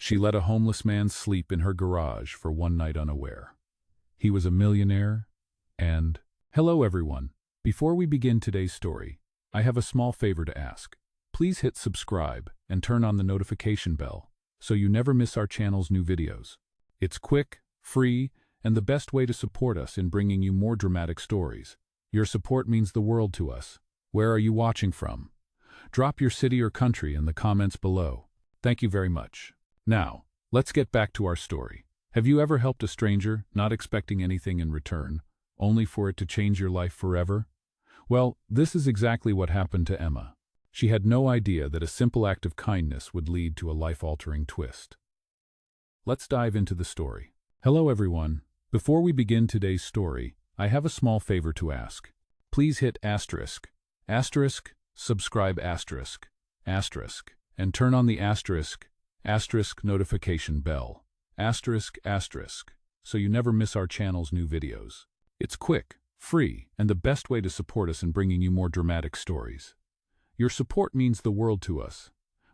She let a homeless man sleep in her garage for one night unaware. He was a millionaire, and— Hello everyone. Before we begin today's story, I have a small favor to ask. Please hit subscribe and turn on the notification bell so you never miss our channel's new videos. It's quick, free, and the best way to support us in bringing you more dramatic stories. Your support means the world to us. Where are you watching from? Drop your city or country in the comments below. Thank you very much. Now, let's get back to our story. Have you ever helped a stranger, not expecting anything in return, only for it to change your life forever? Well, this is exactly what happened to Emma. She had no idea that a simple act of kindness would lead to a life-altering twist. Let's dive into the story. Hello everyone. Before we begin today's story, I have a small favor to ask. Please hit asterisk, subscribe asterisk, and turn on the asterisk notification bell, so you never miss our channel's new videos. It's quick, free, and the best way to support us in bringing you more dramatic stories. Your support means the world to us.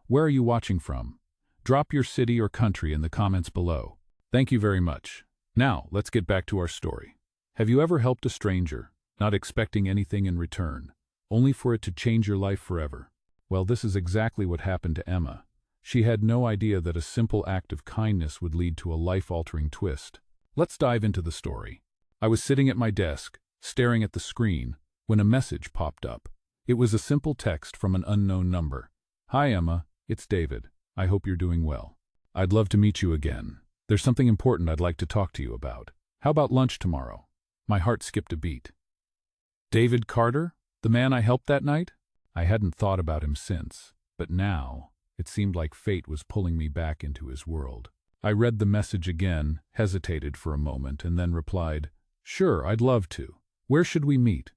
Where are you watching from? Drop your city or country in the comments below. Thank you very much. Now, let's get back to our story. Have you ever helped a stranger, not expecting anything in return, only for it to change your life forever? Well, this is exactly what happened to Emma. She had no idea that a simple act of kindness would lead to a life-altering twist. Let's dive into the story. I was sitting at my desk, staring at the screen, when a message popped up. It was a simple text from an unknown number. Hi Emma, it's David. I hope you're doing well. I'd love to meet you again. There's something important I'd like to talk to you about. How about lunch tomorrow? My heart skipped a beat. David Carter? The man I helped that night? I hadn't thought about him since, but now it seemed like fate was pulling me back into his world. I read the message again, hesitated for a moment, and then replied, Sure, I'd love to. Where should we meet?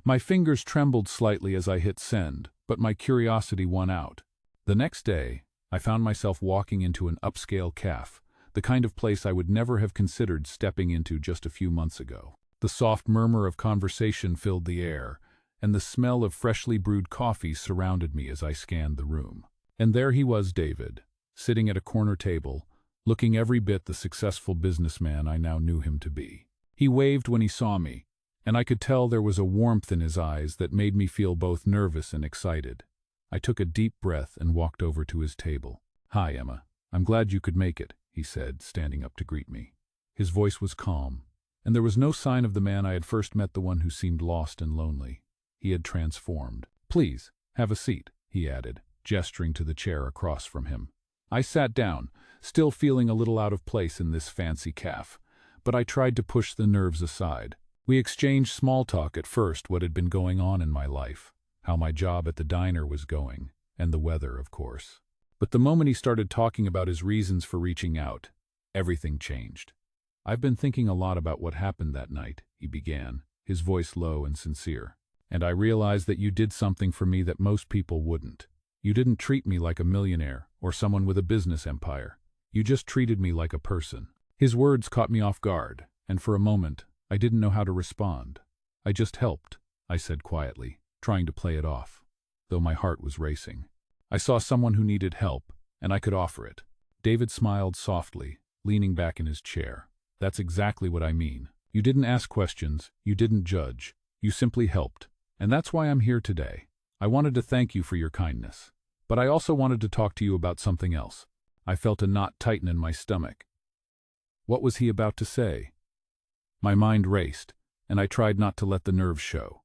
My fingers trembled slightly as I hit send, but my curiosity won out. The next day, I found myself walking into an upscale cafe, the kind of place I would never have considered stepping into just a few months ago. The soft murmur of conversation filled the air, and the smell of freshly brewed coffee surrounded me as I scanned the room. And there he was, David, sitting at a corner table, looking every bit the successful businessman I now knew him to be. He waved when he saw me, and I could tell there was a warmth in his eyes that made me feel both nervous and excited. I took a deep breath and walked over to his table. Hi, Emma. I'm glad you could make it, he said, standing up to greet me. His voice was calm, and there was no sign of the man I had first met, the one who seemed lost and lonely. He had transformed. Please, have a seat, he added, gesturing to the chair across from him. I sat down, still feeling a little out of place in this fancy cafe, but I tried to push the nerves aside. We exchanged small talk at first, what had been going on in my life, how my job at the diner was going, and the weather, of course. But the moment he started talking about his reasons for reaching out, everything changed. I've been thinking a lot about what happened that night, he began, his voice low and sincere. And I realized that you did something for me that most people wouldn't. You didn't treat me like a millionaire or someone with a business empire. You just treated me like a person. His words caught me off guard, and for a moment, I didn't know how to respond. I just helped, I said quietly, trying to play it off, though my heart was racing. I saw someone who needed help, and I could offer it. David smiled softly, leaning back in his chair. That's exactly what I mean. You didn't ask questions, you didn't judge, you simply helped. And that's why I'm here today. I wanted to thank you for your kindness. But I also wanted to talk to you about something else. I felt a knot tighten in my stomach. What was he about to say? My mind raced, and I tried not to let the nerves show.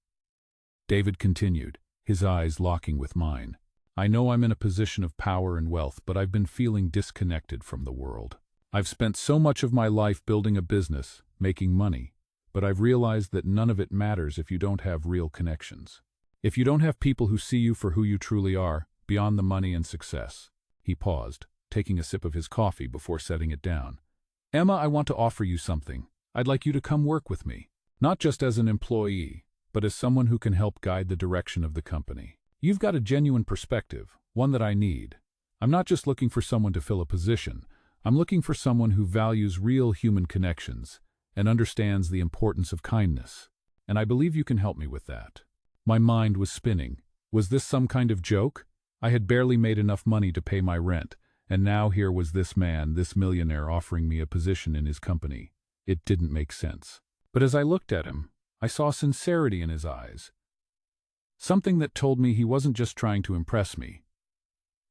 David continued, his eyes locking with mine. I know I'm in a position of power and wealth, but I've been feeling disconnected from the world. I've spent so much of my life building a business, making money, but I've realized that none of it matters if you don't have real connections. If you don't have people who see you for who you truly are, beyond the money and success. He paused, taking a sip of his coffee before setting it down. Emma, I want to offer you something. I'd like you to come work with me. Not just as an employee, but as someone who can help guide the direction of the company. You've got a genuine perspective, one that I need. I'm not just looking for someone to fill a position. I'm looking for someone who values real human connections and understands the importance of kindness. And I believe you can help me with that. My mind was spinning. Was this some kind of joke? I had barely made enough money to pay my rent, And now here was this man, this millionaire, offering me a position in his company. It didn't make sense. But as I looked at him, I saw sincerity in his eyes. Something that told me he wasn't just trying to impress me.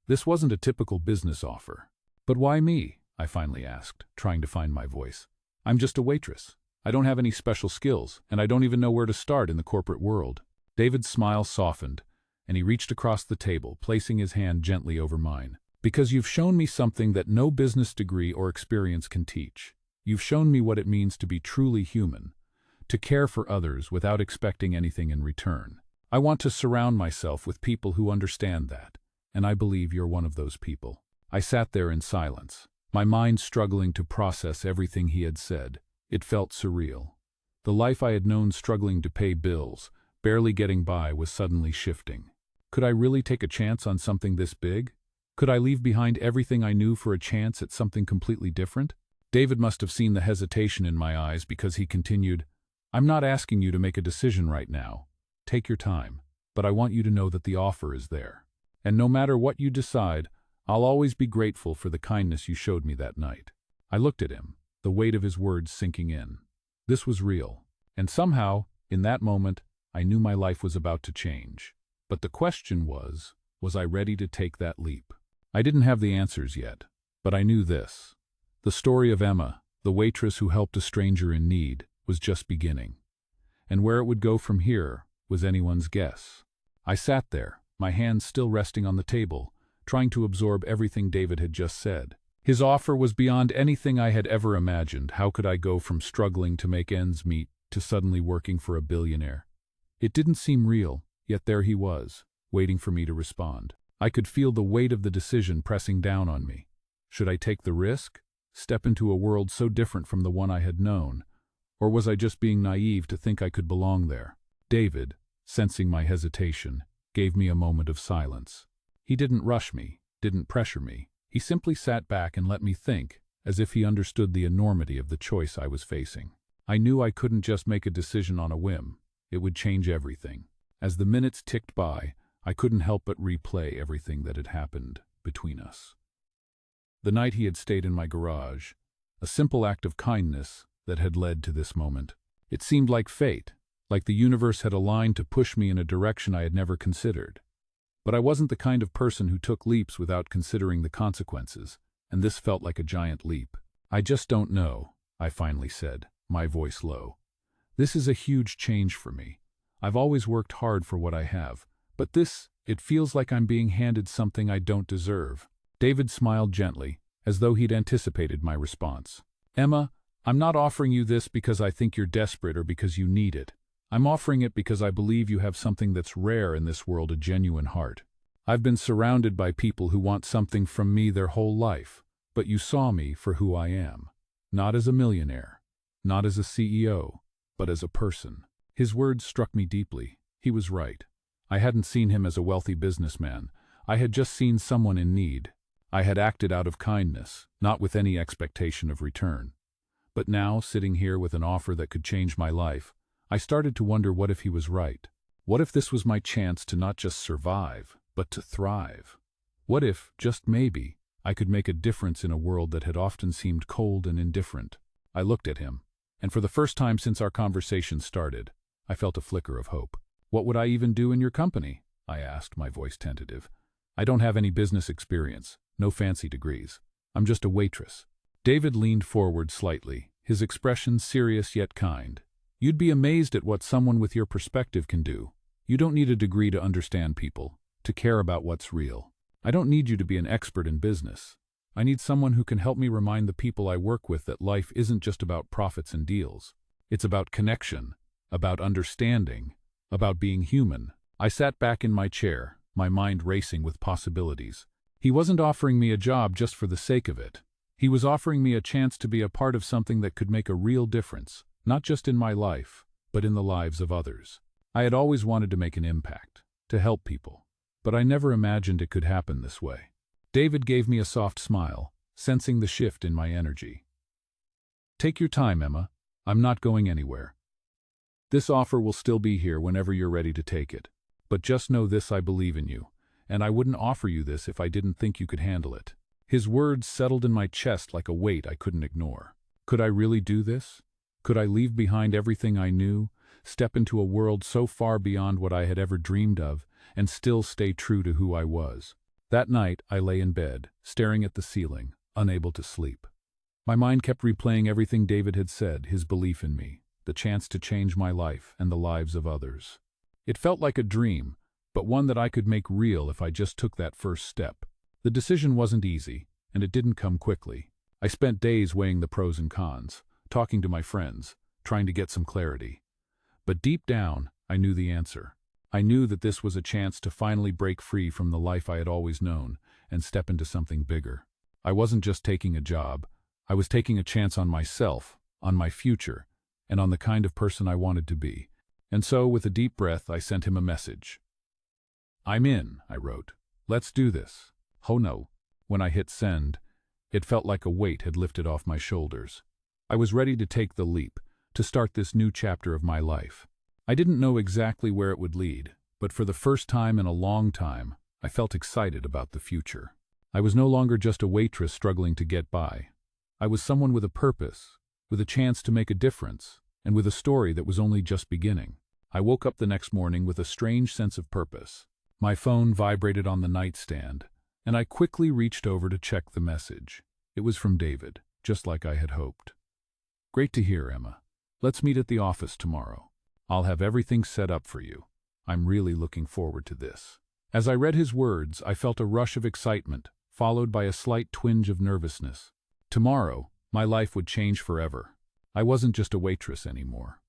This wasn't a typical business offer. But why me? I finally asked, trying to find my voice. I'm just a waitress. I don't have any special skills, and I don't even know where to start in the corporate world. David's smile softened, and he reached across the table, placing his hand gently over mine. Because you've shown me something that no business degree or experience can teach. You've shown me what it means to be truly human, to care for others without expecting anything in return. I want to surround myself with people who understand that, and I believe you're one of those people. I sat there in silence, my mind struggling to process everything he had said. It felt surreal. The life I had known struggling to pay bills, barely getting by, was suddenly shifting. Could I really take a chance on something this big? Could I leave behind everything I knew for a chance at something completely different? David must have seen the hesitation in my eyes because he continued, I'm not asking you to make a decision right now. Take your time, but I want you to know that the offer is there. And no matter what you decide, I'll always be grateful for the kindness you showed me that night. I looked at him, the weight of his words sinking in. This was real, and somehow, in that moment, I knew my life was about to change. But the question was I ready to take that leap? I didn't have the answers yet, but I knew this. The story of Emma, the waitress who helped a stranger in need, was just beginning. And where it would go from here was anyone's guess. I sat there, my hands still resting on the table, trying to absorb everything David had just said. His offer was beyond anything I had ever imagined. How could I go from struggling to make ends meet to suddenly working for a billionaire? It didn't seem real, yet there he was, waiting for me to respond. I could feel the weight of the decision pressing down on me. Should I take the risk? Step into a world so different from the one I had known? Or was I just being naive to think I could belong there? David, sensing my hesitation, gave me a moment of silence. He didn't rush me, didn't pressure me. He simply sat back and let me think, as if he understood the enormity of the choice I was facing. I knew I couldn't just make a decision on a whim. It would change everything. As the minutes ticked by, I couldn't help but replay everything that had happened between us. The night he had stayed in my garage, a simple act of kindness that had led to this moment. It seemed like fate, like the universe had aligned to push me in a direction I had never considered. But I wasn't the kind of person who took leaps without considering the consequences, and this felt like a giant leap. I just don't know, I finally said, my voice low. This is a huge change for me. I've always worked hard for what I have, but it feels like I'm being handed something I don't deserve. David smiled gently, as though he'd anticipated my response. Emma, I'm not offering you this because I think you're desperate or because you need it. I'm offering it because I believe you have something that's rare in this world, a genuine heart. I've been surrounded by people who want something from me their whole life, but you saw me for who I am. Not as a millionaire, not as a CEO, but as a person. His words struck me deeply. He was right. I hadn't seen him as a wealthy businessman. I had just seen someone in need. I had acted out of kindness, not with any expectation of return. But now, sitting here with an offer that could change my life, I started to wonder, what if he was right? What if this was my chance to not just survive, but to thrive? What if, just maybe, I could make a difference in a world that had often seemed cold and indifferent? I looked at him, and for the first time since our conversation started, I felt a flicker of hope. What would I even do in your company? I asked, my voice tentative. I don't have any business experience, no fancy degrees. I'm just a waitress. David leaned forward slightly, his expression serious yet kind. You'd be amazed at what someone with your perspective can do. You don't need a degree to understand people, to care about what's real. I don't need you to be an expert in business. I need someone who can help me remind the people I work with that life isn't just about profits and deals. It's about connection, about understanding, about being human. I sat back in my chair, my mind racing with possibilities. He wasn't offering me a job just for the sake of it. He was offering me a chance to be a part of something that could make a real difference, not just in my life, but in the lives of others. I had always wanted to make an impact, to help people, but I never imagined it could happen this way. David gave me a soft smile, sensing the shift in my energy. Take your time, Emma. I'm not going anywhere. This offer will still be here whenever you're ready to take it. But just know this: I believe in you, and I wouldn't offer you this if I didn't think you could handle it. His words settled in my chest like a weight I couldn't ignore. Could I really do this? Could I leave behind everything I knew, step into a world so far beyond what I had ever dreamed of, and still stay true to who I was? That night, I lay in bed, staring at the ceiling, unable to sleep. My mind kept replaying everything David had said, his belief in me, the chance to change my life and the lives of others. It felt like a dream, but one that I could make real if I just took that first step. The decision wasn't easy, and it didn't come quickly. I spent days weighing the pros and cons, talking to my friends, trying to get some clarity. But deep down, I knew the answer. I knew that this was a chance to finally break free from the life I had always known and step into something bigger. I wasn't just taking a job. I was taking a chance on myself, on my future, and on the kind of person I wanted to be. And so, with a deep breath, I sent him a message. "I'm in," I wrote. "Let's do this." Oh no. When I hit send, it felt like a weight had lifted off my shoulders. I was ready to take the leap, to start this new chapter of my life. I didn't know exactly where it would lead, but for the first time in a long time, I felt excited about the future. I was no longer just a waitress struggling to get by. I was someone with a purpose, with a chance to make a difference, and with a story that was only just beginning. I woke up the next morning with a strange sense of purpose. My phone vibrated on the nightstand, and I quickly reached over to check the message. It was from David, just like I had hoped. "Great to hear, Emma. Let's meet at the office tomorrow. I'll have everything set up for you. I'm really looking forward to this." As I read his words, I felt a rush of excitement, followed by a slight twinge of nervousness. Tomorrow, my life would change forever. I wasn't just a waitress anymore.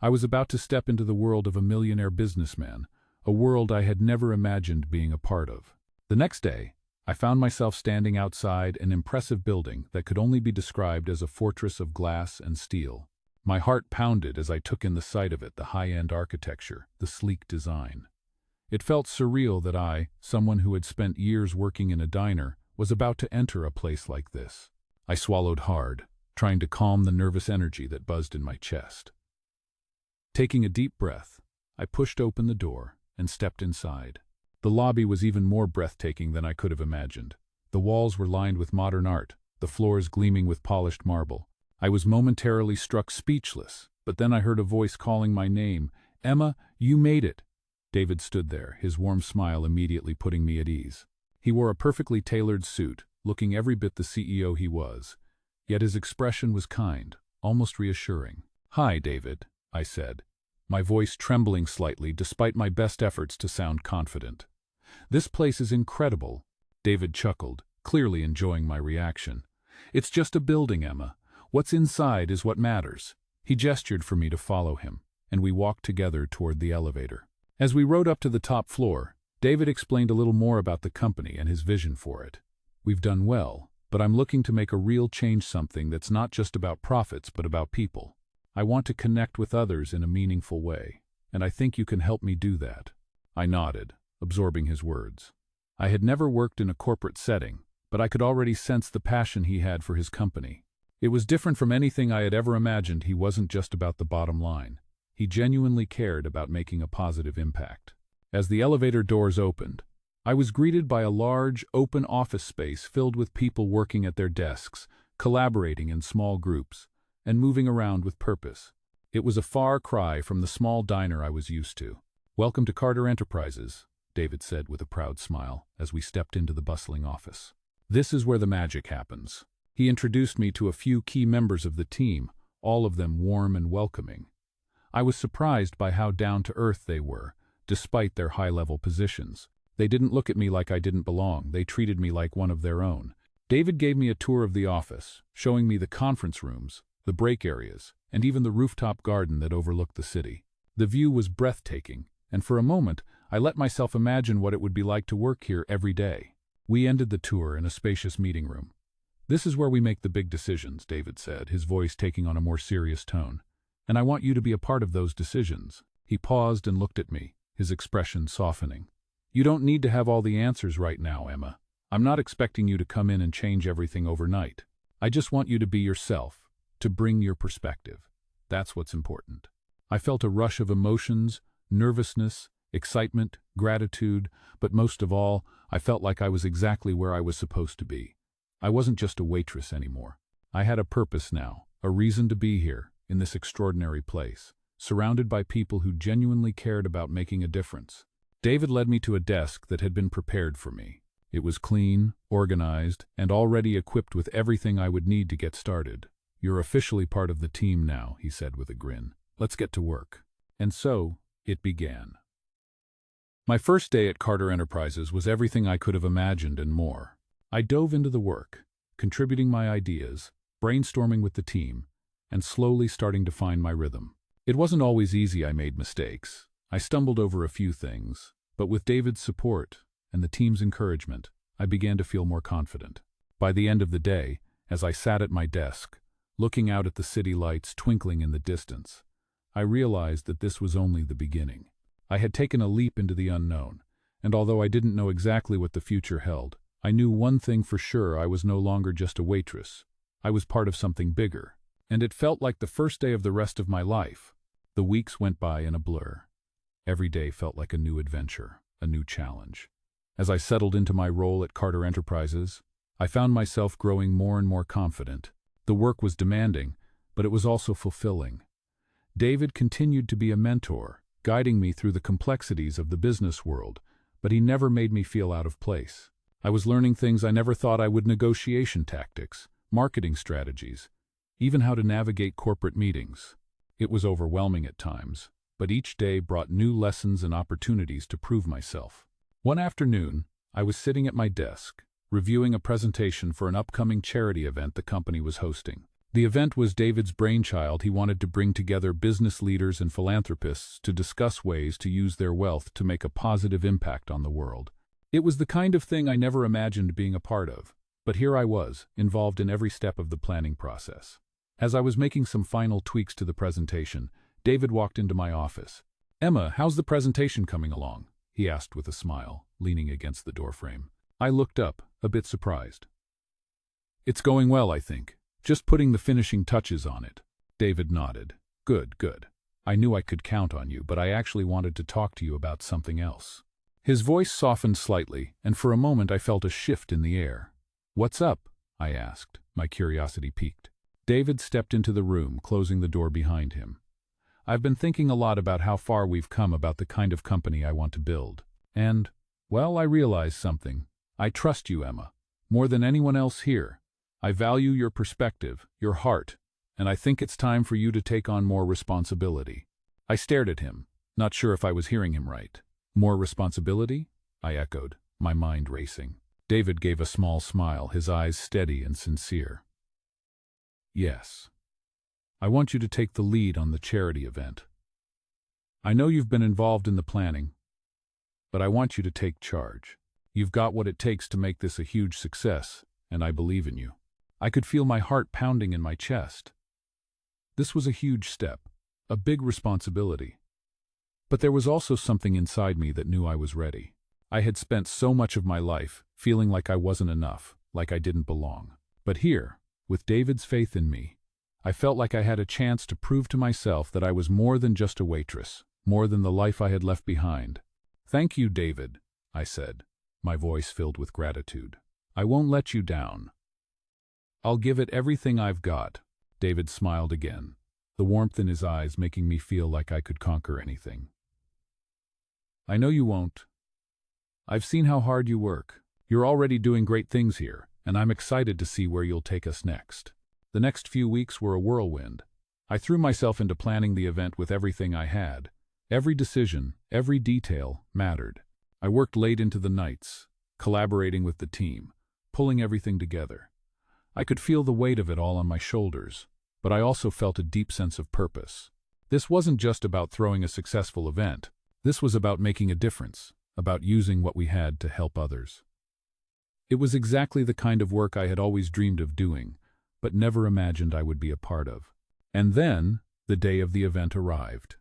I was about to step into the world of a millionaire businessman, a world I had never imagined being a part of. The next day, I found myself standing outside an impressive building that could only be described as a fortress of glass and steel. My heart pounded as I took in the sight of it, the high-end architecture, the sleek design. It felt surreal that I, someone who had spent years working in a diner, was about to enter a place like this. I swallowed hard, trying to calm the nervous energy that buzzed in my chest. Taking a deep breath, I pushed open the door and stepped inside. The lobby was even more breathtaking than I could have imagined. The walls were lined with modern art, the floors gleaming with polished marble. I was momentarily struck speechless, but then I heard a voice calling my name. "Emma, you made it." David stood there, his warm smile immediately putting me at ease. He wore a perfectly tailored suit, looking every bit the CEO he was, yet his expression was kind, almost reassuring. "Hi, David," I said, my voice trembling slightly despite my best efforts to sound confident. "This place is incredible." David chuckled, clearly enjoying my reaction. "It's just a building, Emma. What's inside is what matters." He gestured for me to follow him, and we walked together toward the elevator. As we rode up to the top floor, David explained a little more about the company and his vision for it. "We've done well, but I'm looking to make a real change, something that's not just about profits but about people. I want to connect with others in a meaningful way, and I think you can help me do that." I nodded, absorbing his words. I had never worked in a corporate setting, but I could already sense the passion he had for his company. It was different from anything I had ever imagined. He wasn't just about the bottom line. He genuinely cared about making a positive impact. As the elevator doors opened, I was greeted by a large, open office space filled with people working at their desks, collaborating in small groups, and moving around with purpose. It was a far cry from the small diner I was used to. "Welcome to Carter Enterprises," David said with a proud smile as we stepped into the bustling office. "This is where the magic happens." He introduced me to a few key members of the team, all of them warm and welcoming. I was surprised by how down-to-earth they were, despite their high-level positions. They didn't look at me like I didn't belong. They treated me like one of their own. David gave me a tour of the office, showing me the conference rooms, the break areas, and even the rooftop garden that overlooked the city. The view was breathtaking, and for a moment, I let myself imagine what it would be like to work here every day. We ended the tour in a spacious meeting room. "This is where we make the big decisions," David said, his voice taking on a more serious tone. "And I want you to be a part of those decisions." He paused and looked at me, his expression softening. "You don't need to have all the answers right now, Emma. I'm not expecting you to come in and change everything overnight. I just want you to be yourself, to bring your perspective. That's what's important." I felt a rush of emotions, nervousness, excitement, gratitude, but most of all, I felt like I was exactly where I was supposed to be. I wasn't just a waitress anymore. I had a purpose now, a reason to be here, in this extraordinary place, surrounded by people who genuinely cared about making a difference. David led me to a desk that had been prepared for me. It was clean, organized, and already equipped with everything I would need to get started. "You're officially part of the team now," he said with a grin. "Let's get to work." And so, it began. My first day at Carter Enterprises was everything I could have imagined and more. I dove into the work, contributing my ideas, brainstorming with the team, and slowly starting to find my rhythm. It wasn't always easy. I made mistakes. I stumbled over a few things, but with David's support and the team's encouragement, I began to feel more confident. By the end of the day, as I sat at my desk, looking out at the city lights twinkling in the distance, I realized that this was only the beginning. I had taken a leap into the unknown, and although I didn't know exactly what the future held, I knew one thing for sure: I was no longer just a waitress. I was part of something bigger, and it felt like the first day of the rest of my life. The weeks went by in a blur. Every day felt like a new adventure, a new challenge. As I settled into my role at Carter Enterprises, I found myself growing more and more confident. The work was demanding, but it was also fulfilling. David continued to be a mentor, guiding me through the complexities of the business world, but he never made me feel out of place. I was learning things I never thought I would: negotiation tactics, marketing strategies, even how to navigate corporate meetings. It was overwhelming at times, but each day brought new lessons and opportunities to prove myself. One afternoon, I was sitting at my desk, reviewing a presentation for an upcoming charity event the company was hosting. The event was David's brainchild. He wanted to bring together business leaders and philanthropists to discuss ways to use their wealth to make a positive impact on the world. It was the kind of thing I never imagined being a part of, but here I was, involved in every step of the planning process. As I was making some final tweaks to the presentation, David walked into my office. "Emma, how's the presentation coming along?" he asked with a smile, leaning against the doorframe. I looked up, a bit surprised. "It's going well, I think. Just putting the finishing touches on it." David nodded. Good. I knew I could count on you, but I actually wanted to talk to you about something else." His voice softened slightly, and for a moment I felt a shift in the air. "What's up?" I asked, my curiosity piqued. David stepped into the room, closing the door behind him. "I've been thinking a lot about how far we've come, about the kind of company I want to build. And, well, I realized something. I trust you, Emma, more than anyone else here. I value your perspective, your heart, and I think it's time for you to take on more responsibility." I stared at him, not sure if I was hearing him right. "More responsibility?" I echoed, my mind racing. David gave a small smile, his eyes steady and sincere. "Yes. I want you to take the lead on the charity event. I know you've been involved in the planning, but I want you to take charge. You've got what it takes to make this a huge success, and I believe in you." I could feel my heart pounding in my chest. This was a huge step, a big responsibility. But there was also something inside me that knew I was ready. I had spent so much of my life feeling like I wasn't enough, like I didn't belong. But here, with David's faith in me, I felt like I had a chance to prove to myself that I was more than just a waitress, more than the life I had left behind. "Thank you, David," I said, my voice filled with gratitude. "I won't let you down. I'll give it everything I've got." David smiled again, the warmth in his eyes making me feel like I could conquer anything. "I know you won't. I've seen how hard you work. You're already doing great things here, and I'm excited to see where you'll take us next." The next few weeks were a whirlwind. I threw myself into planning the event with everything I had. Every decision, every detail mattered. I worked late into the nights, collaborating with the team, pulling everything together. I could feel the weight of it all on my shoulders, but I also felt a deep sense of purpose. This wasn't just about throwing a successful event. This was about making a difference, about using what we had to help others. It was exactly the kind of work I had always dreamed of doing, but never imagined I would be a part of. And then, the day of the event arrived.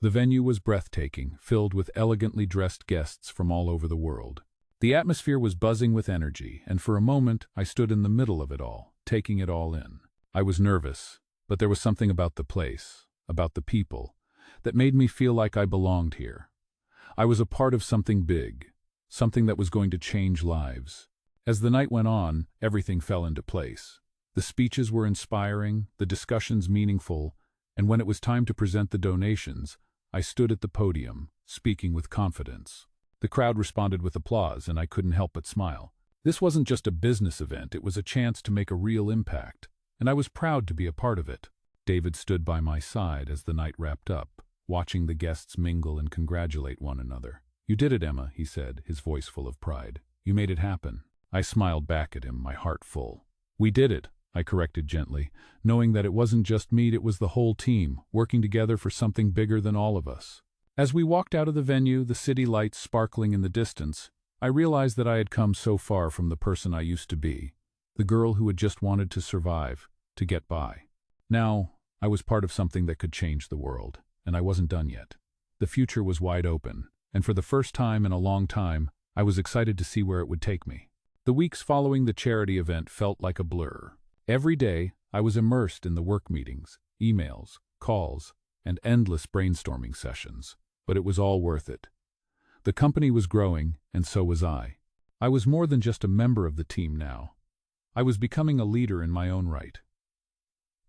The venue was breathtaking, filled with elegantly dressed guests from all over the world. The atmosphere was buzzing with energy, and for a moment I stood in the middle of it all, taking it all in. I was nervous, but there was something about the place, about the people, that made me feel like I belonged here. I was a part of something big, something that was going to change lives. As the night went on, everything fell into place. The speeches were inspiring, the discussions meaningful, and when it was time to present the donations, I stood at the podium, speaking with confidence. The crowd responded with applause, and I couldn't help but smile. This wasn't just a business event, it was a chance to make a real impact, and I was proud to be a part of it. David stood by my side as the night wrapped up, watching the guests mingle and congratulate one another. "You did it, Emma," he said, his voice full of pride. "You made it happen." I smiled back at him, my heart full. "We did it," I corrected gently, knowing that it wasn't just me, it was the whole team, working together for something bigger than all of us. As we walked out of the venue, the city lights sparkling in the distance, I realized that I had come so far from the person I used to be, the girl who had just wanted to survive, to get by. Now, I was part of something that could change the world, and I wasn't done yet. The future was wide open, and for the first time in a long time, I was excited to see where it would take me. The weeks following the charity event felt like a blur. Every day, I was immersed in the work meetings, emails, calls, and endless brainstorming sessions. But it was all worth it. The company was growing, and so was I. I was more than just a member of the team now. I was becoming a leader in my own right.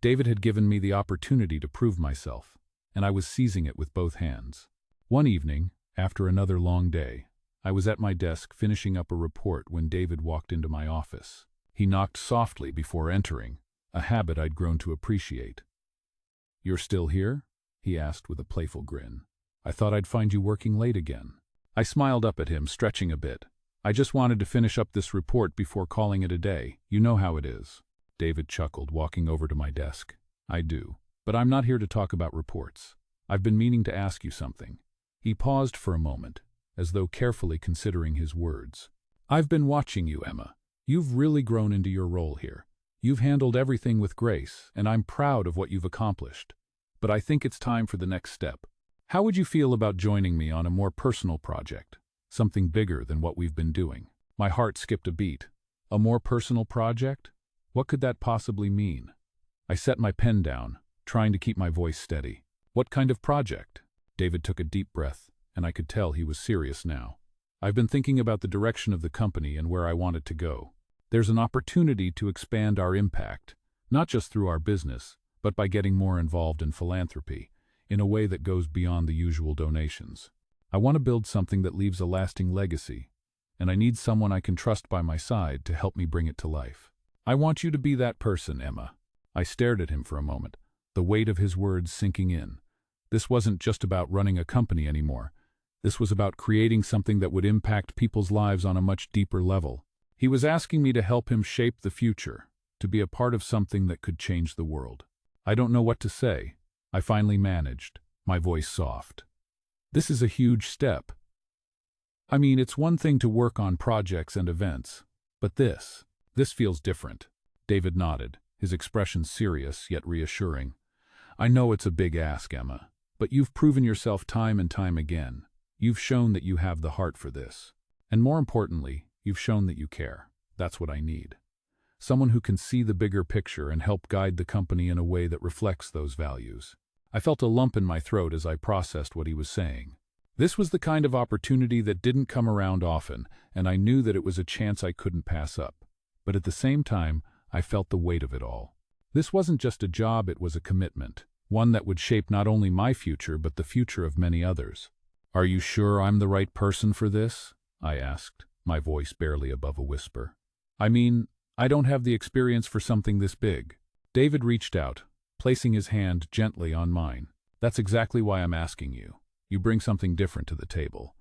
David had given me the opportunity to prove myself, and I was seizing it with both hands. One evening, after another long day, I was at my desk finishing up a report when David walked into my office. He knocked softly before entering, a habit I'd grown to appreciate. "You're still here?" he asked with a playful grin. "I thought I'd find you working late again." I smiled up at him, stretching a bit. "I just wanted to finish up this report before calling it a day. You know how it is." David chuckled, walking over to my desk. "I do. But I'm not here to talk about reports. I've been meaning to ask you something." He paused for a moment, as though carefully considering his words. "I've been watching you, Emma. You've really grown into your role here. You've handled everything with grace, and I'm proud of what you've accomplished. But I think it's time for the next step. How would you feel about joining me on a more personal project? Something bigger than what we've been doing?" My heart skipped a beat. A more personal project? What could that possibly mean? I set my pen down, trying to keep my voice steady. "What kind of project?" David took a deep breath, and I could tell he was serious now. "I've been thinking about the direction of the company and where I want it to go. There's an opportunity to expand our impact, not just through our business, but by getting more involved in philanthropy, in a way that goes beyond the usual donations. I want to build something that leaves a lasting legacy, and I need someone I can trust by my side to help me bring it to life." "I want you to be that person, Emma." I stared at him for a moment, the weight of his words sinking in. This wasn't just about running a company anymore. This was about creating something that would impact people's lives on a much deeper level. He was asking me to help him shape the future, to be a part of something that could change the world. I don't know what to say. I finally managed, my voice soft. "This is a huge step. I mean, it's one thing to work on projects and events, but this feels different." David nodded, his expression serious yet reassuring. "I know it's a big ask, Emma, but you've proven yourself time and time again. You've shown that you have the heart for this. And more importantly, you've shown that you care. That's what I need. Someone who can see the bigger picture and help guide the company in a way that reflects those values." I felt a lump in my throat as I processed what he was saying. This was the kind of opportunity that didn't come around often, and I knew that it was a chance I couldn't pass up. But at the same time, I felt the weight of it all. This wasn't just a job, it was a commitment, one that would shape not only my future but the future of many others. "Are you sure I'm the right person for this?" I asked, my voice barely above a whisper. "I mean, I don't have the experience for something this big." David reached out, placing his hand gently on mine. "That's exactly why I'm asking you. You bring something different to the table.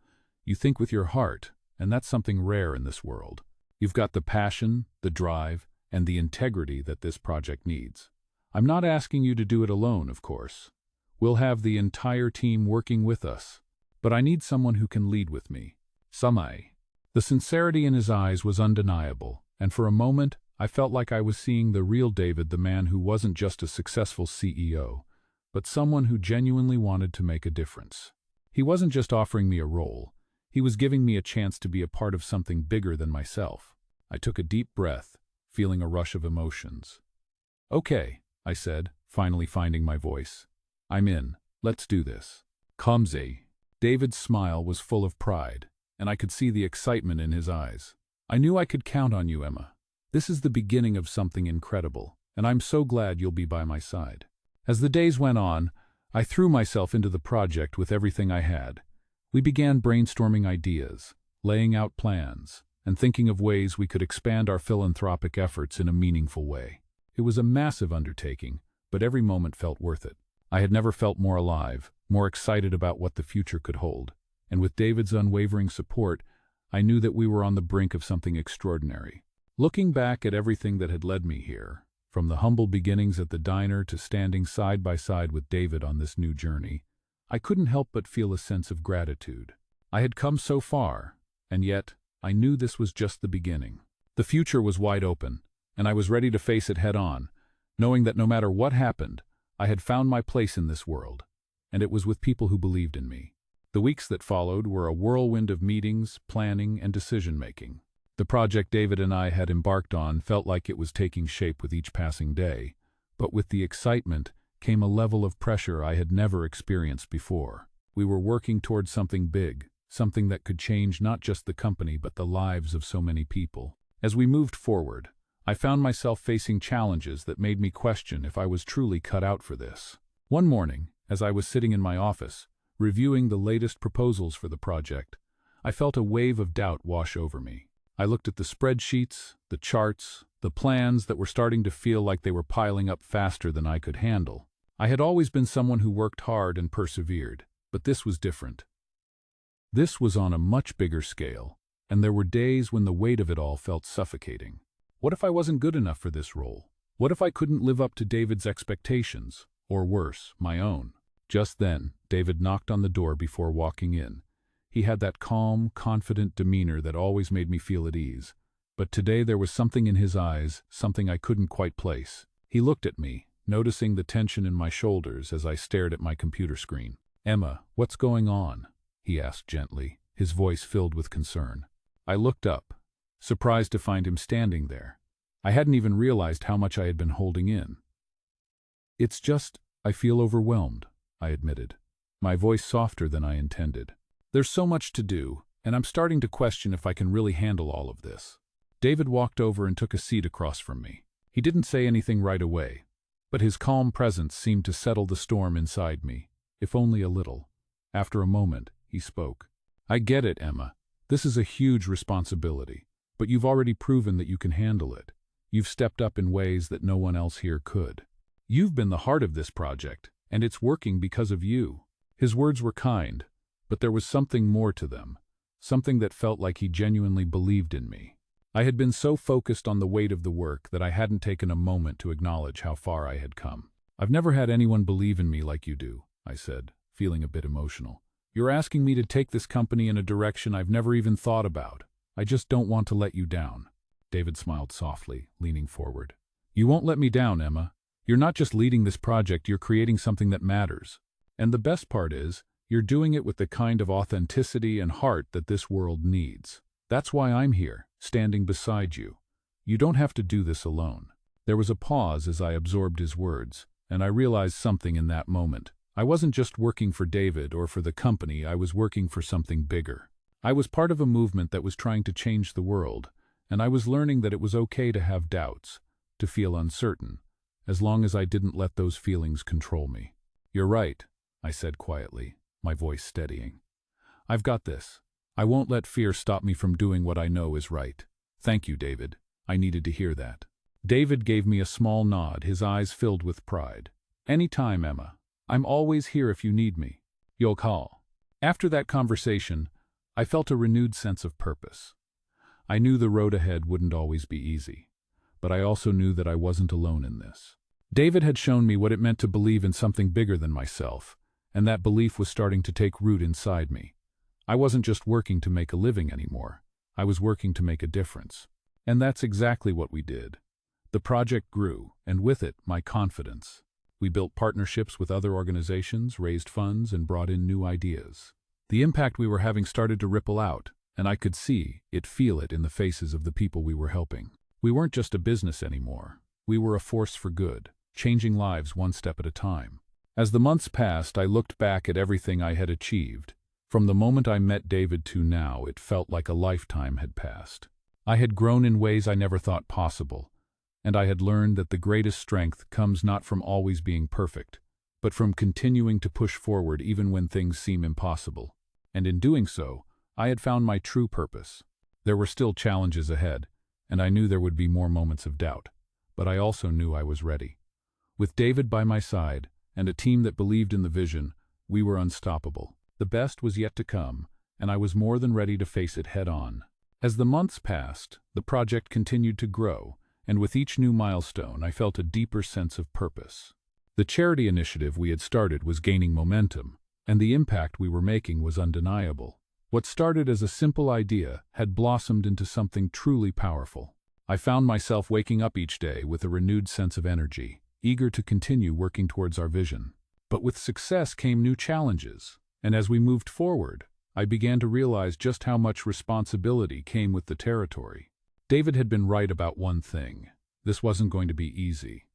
You think with your heart, and that's something rare in this world. You've got the passion, the drive, and the integrity that this project needs. I'm not asking you to do it alone, of course. We'll have the entire team working with us. But I need someone who can lead with me. Samai." The sincerity in his eyes was undeniable, and for a moment, I felt like I was seeing the real David, the man who wasn't just a successful CEO, but someone who genuinely wanted to make a difference. He wasn't just offering me a role. He was giving me a chance to be a part of something bigger than myself. I took a deep breath, feeling a rush of emotions. "Okay," I said, finally finding my voice. "I'm in. Let's do this." "Kamze." David's smile was full of pride, and I could see the excitement in his eyes. I knew I could count on you, Emma. This is the beginning of something incredible, and I'm so glad you'll be by my side." As the days went on, I threw myself into the project with everything I had. We began brainstorming ideas, laying out plans, and thinking of ways we could expand our philanthropic efforts in a meaningful way. It was a massive undertaking, but every moment felt worth it. I had never felt more alive, more excited about what the future could hold. And with David's unwavering support, I knew that we were on the brink of something extraordinary. Looking back at everything that had led me here, from the humble beginnings at the diner to standing side by side with David on this new journey, I couldn't help but feel a sense of gratitude. I had come so far, and yet I knew this was just the beginning. The future was wide open, and I was ready to face it head-on, knowing that no matter what happened, I had found my place in this world, and it was with people who believed in me. The weeks that followed were a whirlwind of meetings, planning, and decision-making. The project David and I had embarked on felt like it was taking shape with each passing day, but with the excitement came a level of pressure I had never experienced before. We were working towards something big, something that could change not just the company but the lives of so many people. As we moved forward, I found myself facing challenges that made me question if I was truly cut out for this. One morning, as I was sitting in my office, reviewing the latest proposals for the project, I felt a wave of doubt wash over me. I looked at the spreadsheets, the charts, the plans that were starting to feel like they were piling up faster than I could handle. I had always been someone who worked hard and persevered, but this was different. This was on a much bigger scale, and there were days when the weight of it all felt suffocating. What if I wasn't good enough for this role? What if I couldn't live up to David's expectations, or worse, my own? Just then, David knocked on the door before walking in. He had that calm, confident demeanor that always made me feel at ease. But today there was something in his eyes, something I couldn't quite place. He looked at me, noticing the tension in my shoulders as I stared at my computer screen. "Emma, what's going on?" he asked gently, his voice filled with concern. I looked up, surprised to find him standing there. I hadn't even realized how much I had been holding in. "It's just, I feel overwhelmed," I admitted, my voice softer than I intended. "There's so much to do, and I'm starting to question if I can really handle all of this." David walked over and took a seat across from me. He didn't say anything right away, but his calm presence seemed to settle the storm inside me, if only a little. After a moment, he spoke. "I get it, Emma. This is a huge responsibility, but you've already proven that you can handle it. You've stepped up in ways that no one else here could. You've been the heart of this project, and it's working because of you." His words were kind, but there was something more to them, something that felt like he genuinely believed in me. I had been so focused on the weight of the work that I hadn't taken a moment to acknowledge how far I had come. "I've never had anyone believe in me like you do," I said, feeling a bit emotional. "You're asking me to take this company in a direction I've never even thought about. I just don't want to let you down." David smiled softly, leaning forward. "You won't let me down, Emma. You're not just leading this project, you're creating something that matters. And the best part is, you're doing it with the kind of authenticity and heart that this world needs. That's why I'm here, standing beside you. You don't have to do this alone." There was a pause as I absorbed his words, and I realized something in that moment. I wasn't just working for David or for the company, I was working for something bigger. I was part of a movement that was trying to change the world, and I was learning that it was okay to have doubts, to feel uncertain, as long as I didn't let those feelings control me. "You're right," I said quietly, my voice steadying. "I've got this. I won't let fear stop me from doing what I know is right." "Thank you, David." I needed to hear that. David gave me a small nod, his eyes filled with pride. "Anytime, Emma. I'm always here if you need me. You'll call." After that conversation, I felt a renewed sense of purpose. I knew the road ahead wouldn't always be easy, but I also knew that I wasn't alone in this. David had shown me what it meant to believe in something bigger than myself, and that belief was starting to take root inside me. I wasn't just working to make a living anymore. I was working to make a difference. And that's exactly what we did. The project grew, and with it, my confidence. We built partnerships with other organizations, raised funds, and brought in new ideas. The impact we were having started to ripple out, and I could feel it in the faces of the people we were helping. We weren't just a business anymore. We were a force for good, changing lives one step at a time. As the months passed, I looked back at everything I had achieved. From the moment I met David to now, it felt like a lifetime had passed. I had grown in ways I never thought possible, and I had learned that the greatest strength comes not from always being perfect, but from continuing to push forward even when things seem impossible. And in doing so, I had found my true purpose. There were still challenges ahead, and I knew there would be more moments of doubt, but I also knew I was ready. With David by my side, and a team that believed in the vision, we were unstoppable. The best was yet to come, and I was more than ready to face it head-on. As the months passed, the project continued to grow, and with each new milestone I felt a deeper sense of purpose. The charity initiative we had started was gaining momentum, and the impact we were making was undeniable. What started as a simple idea had blossomed into something truly powerful. I found myself waking up each day with a renewed sense of energy, eager to continue working towards our vision. But with success came new challenges, and as we moved forward, I began to realize just how much responsibility came with the territory. David had been right about one thing. This wasn't going to be easy.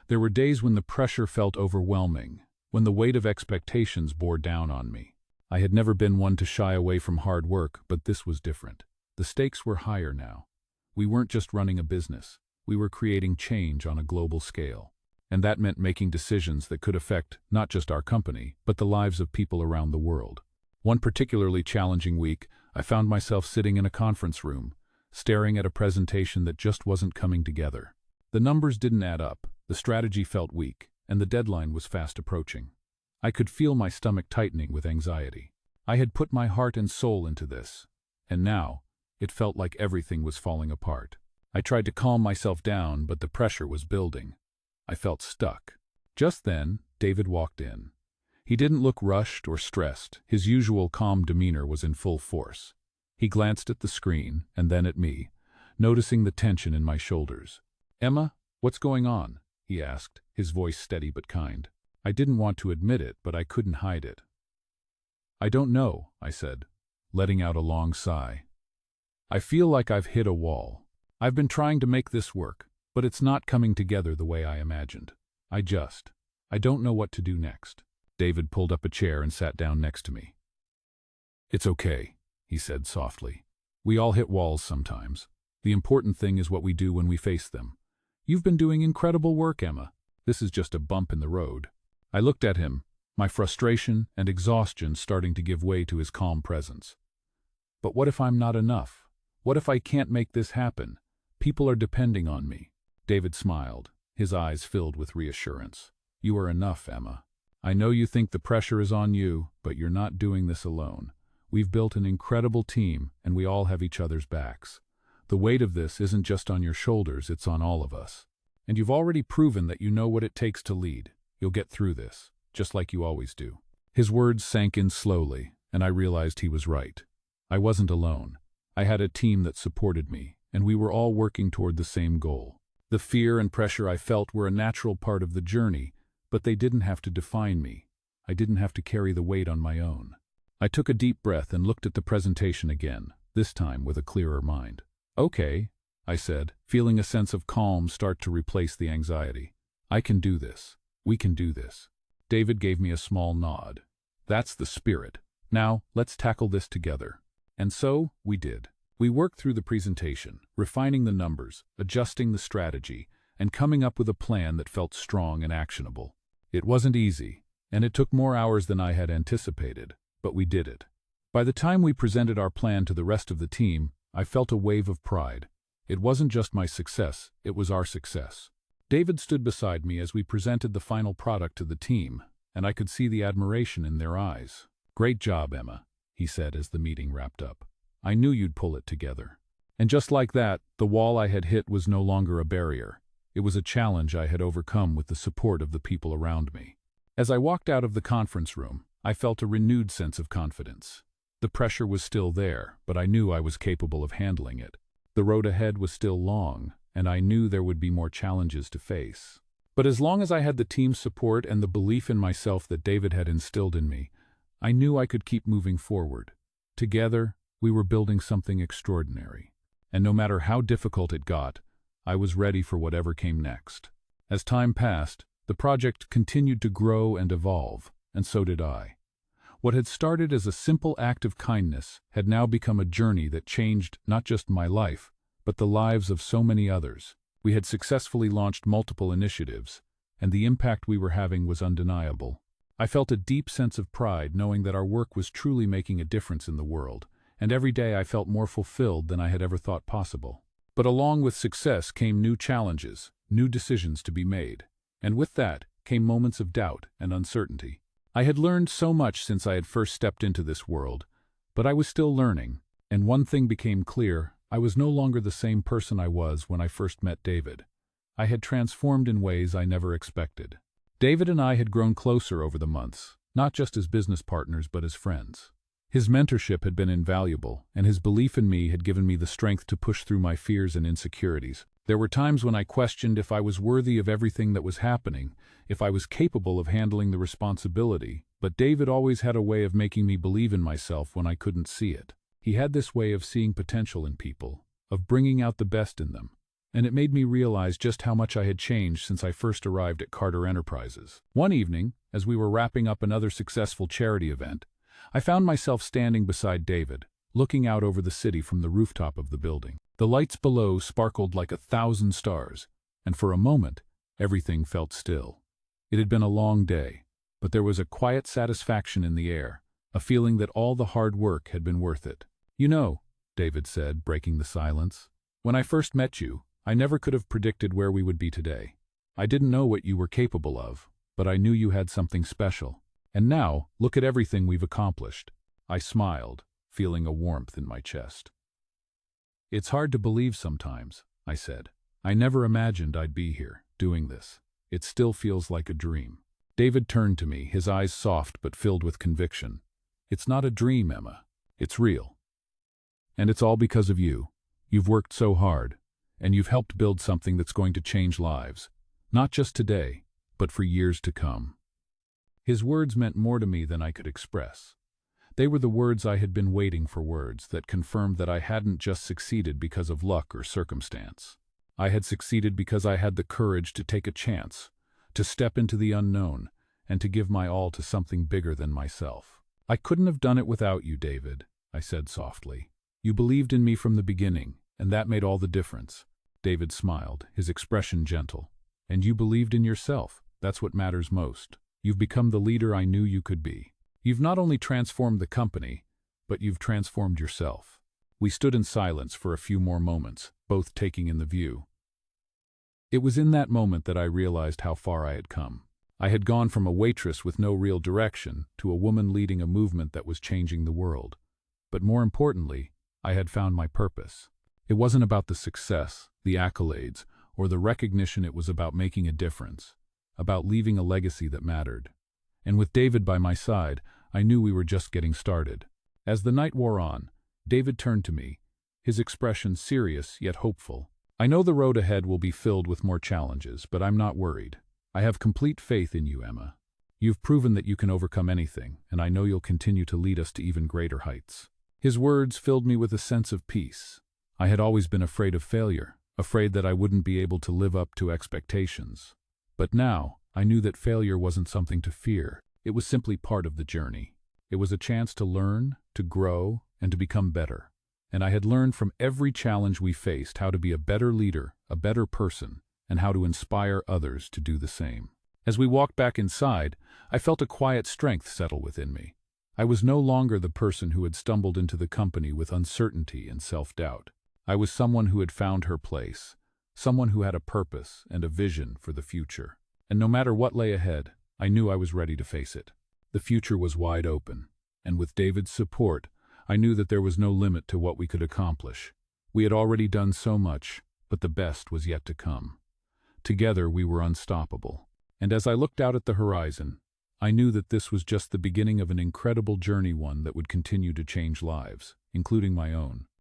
There were days when the pressure felt overwhelming, when the weight of expectations bore down on me. I had never been one to shy away from hard work, but this was different. The stakes were higher now. We weren't just running a business. We were creating change on a global scale. And that meant making decisions that could affect not just our company, but the lives of people around the world. One particularly challenging week, I found myself sitting in a conference room, staring at a presentation that just wasn't coming together. The numbers didn't add up, the strategy felt weak, and the deadline was fast approaching. I could feel my stomach tightening with anxiety. I had put my heart and soul into this, and now, it felt like everything was falling apart. I tried to calm myself down, but the pressure was building. I felt stuck. Just then, David walked in. He didn't look rushed or stressed. His usual calm demeanor was in full force. He glanced at the screen, and then at me, noticing the tension in my shoulders. "Emma, what's going on?" he asked, his voice steady but kind. I didn't want to admit it, but I couldn't hide it. "I don't know," I said, letting out a long sigh. "I feel like I've hit a wall. I've been trying to make this work, but it's not coming together the way I imagined. I don't know what to do next." David pulled up a chair and sat down next to me. "It's okay," he said softly. "We all hit walls sometimes. The important thing is what we do when we face them. You've been doing incredible work, Emma. This is just a bump in the road." I looked at him, my frustration and exhaustion starting to give way to his calm presence. "But what if I'm not enough? What if I can't make this happen? People are depending on me." David smiled, his eyes filled with reassurance. "You are enough, Emma. I know you think the pressure is on you, but you're not doing this alone. We've built an incredible team, and we all have each other's backs. The weight of this isn't just on your shoulders, it's on all of us. And you've already proven that you know what it takes to lead. You'll get through this, just like you always do." His words sank in slowly, and I realized he was right. I wasn't alone. I had a team that supported me, and we were all working toward the same goal. The fear and pressure I felt were a natural part of the journey, but they didn't have to define me. I didn't have to carry the weight on my own. I took a deep breath and looked at the presentation again, this time with a clearer mind. "Okay," I said, feeling a sense of calm start to replace the anxiety. "I can do this. We can do this." David gave me a small nod. "That's the spirit. Now, let's tackle this together." And so, we did. We worked through the presentation, refining the numbers, adjusting the strategy, and coming up with a plan that felt strong and actionable. It wasn't easy, and it took more hours than I had anticipated, but we did it. By the time we presented our plan to the rest of the team, I felt a wave of pride. It wasn't just my success, it was our success. David stood beside me as we presented the final product to the team, and I could see the admiration in their eyes. "Great job, Emma," he said as the meeting wrapped up. "I knew you'd pull it together." And just like that, the wall I had hit was no longer a barrier. It was a challenge I had overcome with the support of the people around me. As I walked out of the conference room, I felt a renewed sense of confidence. The pressure was still there, but I knew I was capable of handling it. The road ahead was still long, and I knew there would be more challenges to face. But as long as I had the team's support and the belief in myself that David had instilled in me, I knew I could keep moving forward. Together, we were building something extraordinary. And no matter how difficult it got, I was ready for whatever came next. As time passed, the project continued to grow and evolve, and so did I. What had started as a simple act of kindness had now become a journey that changed not just my life, but the lives of so many others. We had successfully launched multiple initiatives, and the impact we were having was undeniable. I felt a deep sense of pride knowing that our work was truly making a difference in the world, and every day I felt more fulfilled than I had ever thought possible. But along with success came new challenges, new decisions to be made, and with that came moments of doubt and uncertainty. I had learned so much since I had first stepped into this world, but I was still learning, and one thing became clear: I was no longer the same person I was when I first met David. I had transformed in ways I never expected. David and I had grown closer over the months, not just as business partners but as friends. His mentorship had been invaluable, and his belief in me had given me the strength to push through my fears and insecurities. There were times when I questioned if I was worthy of everything that was happening, if I was capable of handling the responsibility, but David always had a way of making me believe in myself when I couldn't see it. He had this way of seeing potential in people, of bringing out the best in them, and it made me realize just how much I had changed since I first arrived at Carter Enterprises. One evening, as we were wrapping up another successful charity event, I found myself standing beside David, looking out over the city from the rooftop of the building. The lights below sparkled like 1,000 stars, and for a moment, everything felt still. It had been a long day, but there was a quiet satisfaction in the air, a feeling that all the hard work had been worth it. "You know," David said, breaking the silence, "when I first met you, I never could have predicted where we would be today. I didn't know what you were capable of, but I knew you had something special. And now, look at everything we've accomplished." I smiled, feeling a warmth in my chest. "It's hard to believe sometimes," I said. "I never imagined I'd be here, doing this. It still feels like a dream." David turned to me, his eyes soft but filled with conviction. "It's not a dream, Emma. It's real. And it's all because of you. You've worked so hard, and you've helped build something that's going to change lives. Not just today, but for years to come." His words meant more to me than I could express. They were the words I had been waiting for, words that confirmed that I hadn't just succeeded because of luck or circumstance. I had succeeded because I had the courage to take a chance, to step into the unknown, and to give my all to something bigger than myself. "I couldn't have done it without you, David," I said softly. "You believed in me from the beginning, and that made all the difference." David smiled, his expression gentle. "And you believed in yourself. That's what matters most. You've become the leader I knew you could be. You've not only transformed the company, but you've transformed yourself." We stood in silence for a few more moments, both taking in the view. It was in that moment that I realized how far I had come. I had gone from a waitress with no real direction to a woman leading a movement that was changing the world. But more importantly, I had found my purpose. It wasn't about the success, the accolades, or the recognition. It was about making a difference, about leaving a legacy that mattered. And with David by my side, I knew we were just getting started. As the night wore on, David turned to me, his expression serious yet hopeful. "I know the road ahead will be filled with more challenges, but I'm not worried. I have complete faith in you, Emma. You've proven that you can overcome anything, and I know you'll continue to lead us to even greater heights." His words filled me with a sense of peace. I had always been afraid of failure, afraid that I wouldn't be able to live up to expectations. But now, I knew that failure wasn't something to fear. It was simply part of the journey. It was a chance to learn, to grow, and to become better. And I had learned from every challenge we faced how to be a better leader, a better person, and how to inspire others to do the same. As we walked back inside, I felt a quiet strength settle within me. I was no longer the person who had stumbled into the company with uncertainty and self-doubt. I was someone who had found her place, someone who had a purpose and a vision for the future. And no matter what lay ahead, I knew I was ready to face it. The future was wide open, and with David's support, I knew that there was no limit to what we could accomplish. We had already done so much, but the best was yet to come. Together we were unstoppable. And as I looked out at the horizon, I knew that this was just the beginning of an incredible journey, one that would continue to change lives, including my own.